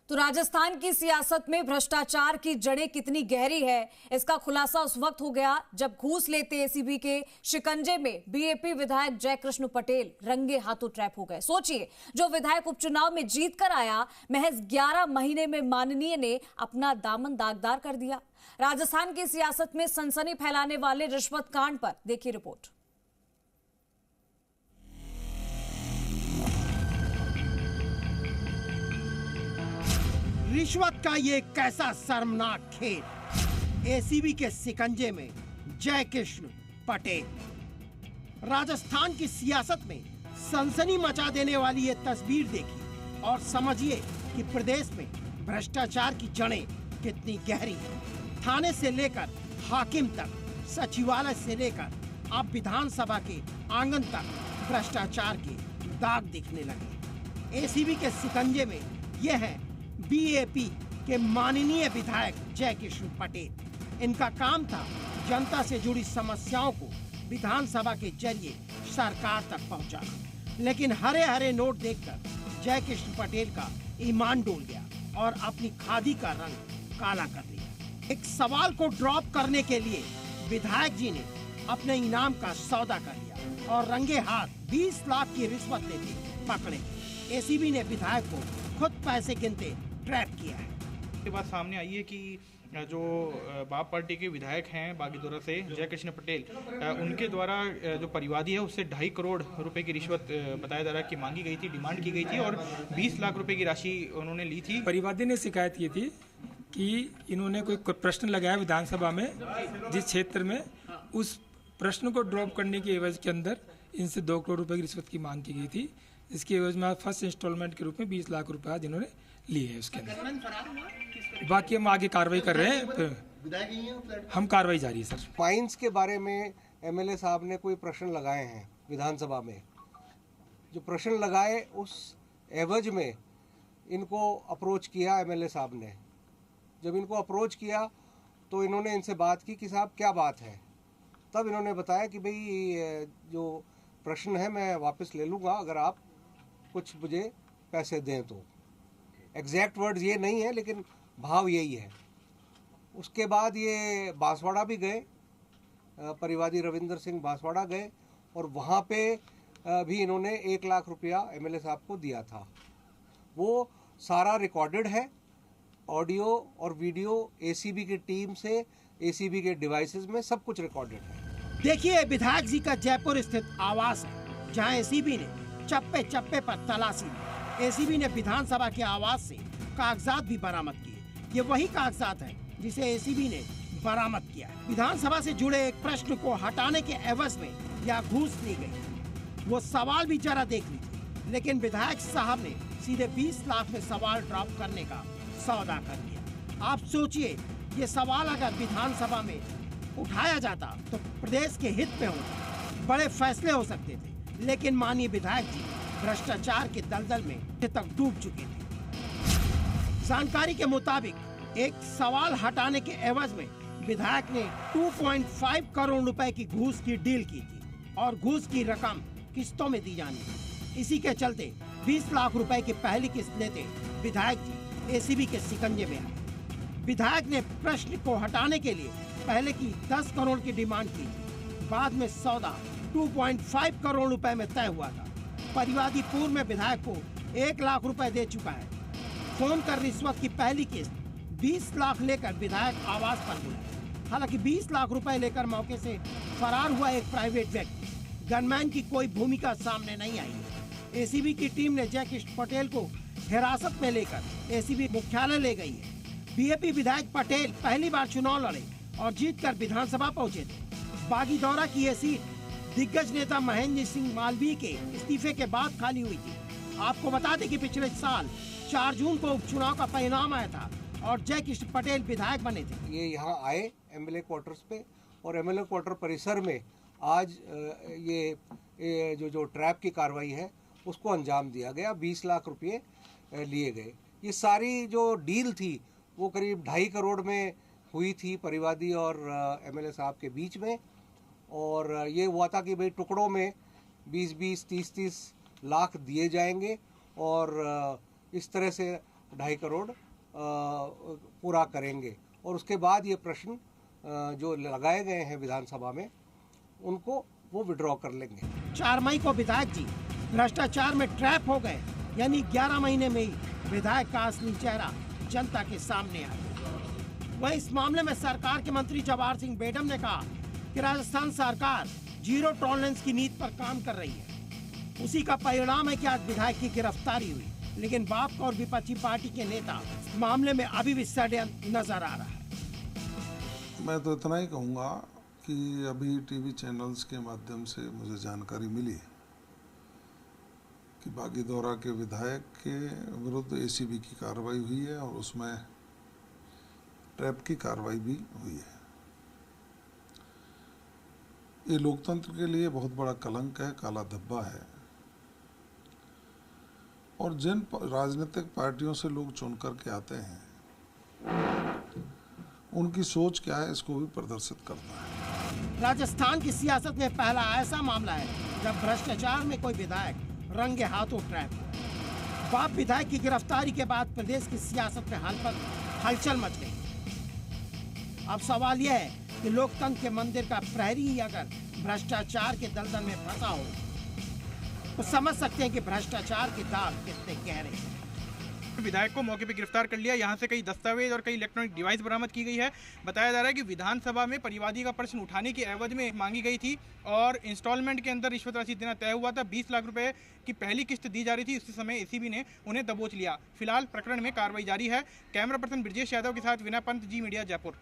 तो राजस्थान की सियासत में भ्रष्टाचार की जड़ें कितनी गहरी है, इसका खुलासा उस वक्त हो गया जब घूस लेते एसीबी के शिकंजे में बीएपी विधायक जयकृष्ण पटेल रंगे हाथों ट्रैप हो गए। सोचिए, जो विधायक उपचुनाव में जीत कर आया, महज 11 महीने में माननीय ने अपना दामन दागदार कर दिया। राजस्थान की सियासत में सनसनी फैलाने वाले रिश्वत कांड पर देखिए रिपोर्ट। रिश्वत का ये कैसा शर्मनाक खेल, एसीबी के शिकंजे में जयकृष्ण पटेल। राजस्थान की सियासत में सनसनी मचा देने वाली ये तस्वीर देखिए और समझिए कि प्रदेश में भ्रष्टाचार की जड़ें कितनी गहरी हैं। थाने से लेकर हाकिम तक, सचिवालय से लेकर अब विधानसभा के आंगन तक भ्रष्टाचार के दाग दिखने लगे। एसीबी के शिकंजे में ये है बीएपी के माननीय विधायक जयकृष्ण पटेल। इनका काम था जनता से जुड़ी समस्याओं को विधानसभा के जरिए सरकार तक पहुंचाना, लेकिन हरे हरे नोट देखकर जयकृष्ण पटेल का ईमान डोल गया और अपनी खादी का रंग काला कर दिया। एक सवाल को ड्रॉप करने के लिए विधायक जी ने अपने इनाम का सौदा कर लिया और रंगे हाथ 20 लाख की रिश्वत लेते पकड़े। एसीबी ने विधायक को खुद पैसे गिनते ट्रैप किया है। ये बात सामने आई है कि जो बाप पार्टी के विधायक हैं बागीदोरा से जयकृष्ण पटेल, उनके द्वारा जो परिवादी है उससे 2.5 करोड़ रुपए की रिश्वत बताया जा रहा है कि मांगी गई थी, डिमांड की गई थी और 20 लाख रुपए की राशि उन्होंने ली थी। परिवादी ने शिकायत की थी कि इन्होंने कोई प्रश्न लगाया विधानसभा में जिस क्षेत्र में, उस प्रश्न को ड्रॉप करने की एवज के अंदर इनसे 2 करोड़ रुपए की रिश्वत की मांग की गई थी। इसकी एवज में फर्स्ट इंस्टॉलमेंट के रूप में 20 लाख रुपए आज इन्होंने लिए है। उसके अंदर बाकी हम आगे कार्रवाई कर रहे हैं, हम कार्रवाई जारी है। सर, माइंस के बारे में एमएलए साहब ने कोई प्रश्न लगाए हैं विधानसभा में। जो प्रश्न लगाए उस एवज में इनको अप्रोच किया एमएलए साहब ने। जब इनको अप्रोच किया तो इन्होंने इनसे बात की कि साहब क्या बात है। तब इन्होंने बताया कि भाई जो प्रश्न है मैं वापस ले लूँगा अगर आप कुछ मुझे पैसे दें तो। एग्जैक्ट वर्ड्स ये नहीं है लेकिन भाव यही है। उसके बाद ये बांसवाड़ा भी गए, परिवादी रविंदर सिंह बांसवाड़ा गए और वहाँ पे भी इन्होंने 1 लाख रुपया एमएलए साहब को दिया था। वो सारा रिकॉर्डेड है, ऑडियो और वीडियो एसीबी की टीम से, एसीबी के डिवाइसेस में सब कुछ रिकॉर्डेड है। देखिए, विधायक जी का जयपुर स्थित आवास है जहां एसीबी ने चप्पे चप्पे पर तलाशी ली। एसीबी ने विधानसभा के आवास से कागजात भी बरामद किए। ये वही कागजात हैं जिसे एसीबी ने बरामद किया है। विधानसभा से जुड़े एक प्रश्न को हटाने के एवज में यह घूस ली गई। वो सवाल भी जरा देख लीजिए, लेकिन विधायक साहब ने सीधे 20 लाख में सवाल ड्रॉप करने का सौदा कर लिया। आप सोचिए, ये सवाल अगर विधानसभा में उठाया जाता तो प्रदेश के हित में होता, बड़े फैसले हो सकते थे। लेकिन माननीय विधायक जी भ्रष्टाचार के दलदल में तक डूब चुके थे। जानकारी के मुताबिक एक सवाल हटाने के एवज में विधायक ने 2.5 करोड़ रुपए की घूस की डील की थी और घूस की रकम किस्तों में दी जानी थी। इसी के चलते 20 लाख रुपए की पहली किस्त लेते विधायक जी एसीबी के शिकंजे में आए। विधायक ने प्रश्न को हटाने के लिए पहले की 10 करोड़ की डिमांड की थी। बाद में सौदा 2.5 करोड़ रुपए में तय हुआ था। परिवादी पूर्व में विधायक को 1 लाख रुपए दे चुका है। फोन कर रिश्वत की पहली किस्त 20 लाख लेकर विधायक आवास पर बुलाया। हालांकि 20 लाख रुपए लेकर मौके से फरार हुआ एक प्राइवेट व्यक्ति, गनमैन की कोई भूमिका सामने नहीं आई है। एसीबी की टीम ने जयकृष्ण पटेल को हिरासत में लेकर एसीबी मुख्यालय ले गई है। बीएपी विधायक पटेल पहली बार चुनाव लड़े और जीतकर विधानसभा पहुंचे थे। बागीदौरा की ये सीट दिग्गज नेता महेंद्र सिंह मालवीय के इस्तीफे के बाद खाली हुई थी। आपको बता दें कि पिछले साल 4 जून को उपचुनाव का परिणाम आया था और जयकृष्ण पटेल विधायक बने थे। ये यहाँ आए एमएलए क्वार्टर्स पे और एमएलए क्वार्टर परिसर में आज ये जो ट्रैप की कार्रवाई है उसको अंजाम दिया गया। 20 लाख रुपये लिए गए। ये सारी जो डील थी वो करीब 2.5 करोड़ में हुई थी परिवादी और एमएलए साहब के बीच में। और ये हुआ था कि भाई टुकड़ों में 20-20, 30-30 लाख दिए जाएंगे और इस तरह से 2.5 करोड़ पूरा करेंगे और उसके बाद ये प्रश्न जो लगाए गए हैं विधानसभा में उनको वो विड्रॉ कर लेंगे। 4 मई को विधायक जी भ्रष्टाचार में ट्रैप हो गए, यानी 11 महीने में ही विधायक का असली चेहरा जनता के सामने आ गया। वहीं इस मामले में सरकार के मंत्री जवाहर सिंह बेडम ने कहा कि राजस्थान सरकार जीरो टॉलरेंस की नीति पर काम कर रही है। उसी का परिणाम है कि आज विधायक की गिरफ्तारी हुई, लेकिन बाप और विपक्षी पार्टी के नेता इस मामले में अभी भी षड्यंत्र नजर आ रहा है। मैं तो इतना ही कहूँगा कि अभी टीवी चैनल्स के माध्यम से मुझे जानकारी मिली कि बागीदौरा के विधायक के विरुद्ध एसीबी की कार्रवाई हुई है और उसमें ट्रैप की कार्रवाई भी हुई है। ये लोकतंत्र के लिए बहुत बड़ा कलंक है, काला धब्बा है और जिन राजनीतिक पार्टियों से लोग चुन करके आते हैं उनकी सोच क्या है इसको भी प्रदर्शित करता है। राजस्थान की सियासत में पहला ऐसा मामला है जब भ्रष्टाचार में कोई विधायक रंगे हाथों ट्रैप हुआ। बाप विधायक की गिरफ्तारी के बाद प्रदेश की सियासत में हलचल मच गई। अब सवाल यह है कि लोकतंत्र के मंदिर का प्रहरी ही अगर भ्रष्टाचार के दलदल में फंसा हो तो समझ सकते हैं कि भ्रष्टाचार के दाग कितने गहरे हैं। विधायक को मौके पर गिरफ्तार कर लिया। यहाँ से कई दस्तावेज और कई इलेक्ट्रॉनिक डिवाइस बरामद की गई है। बताया जा रहा है कि विधानसभा में परिवादी का प्रश्न उठाने की एवज में मांगी गई थी और इंस्टॉलमेंट के अंदर रिश्वत राशि देना तय हुआ था। 20 लाख रुपए की पहली किस्त दी जा रही थी। उसी समय एसीबी ने उन्हें दबोच लिया। फिलहाल प्रकरण में कार्रवाई जारी है। कैमरा पर्सन ब्रजेश यादव के साथ विनय पंत, जी मीडिया, जयपुर।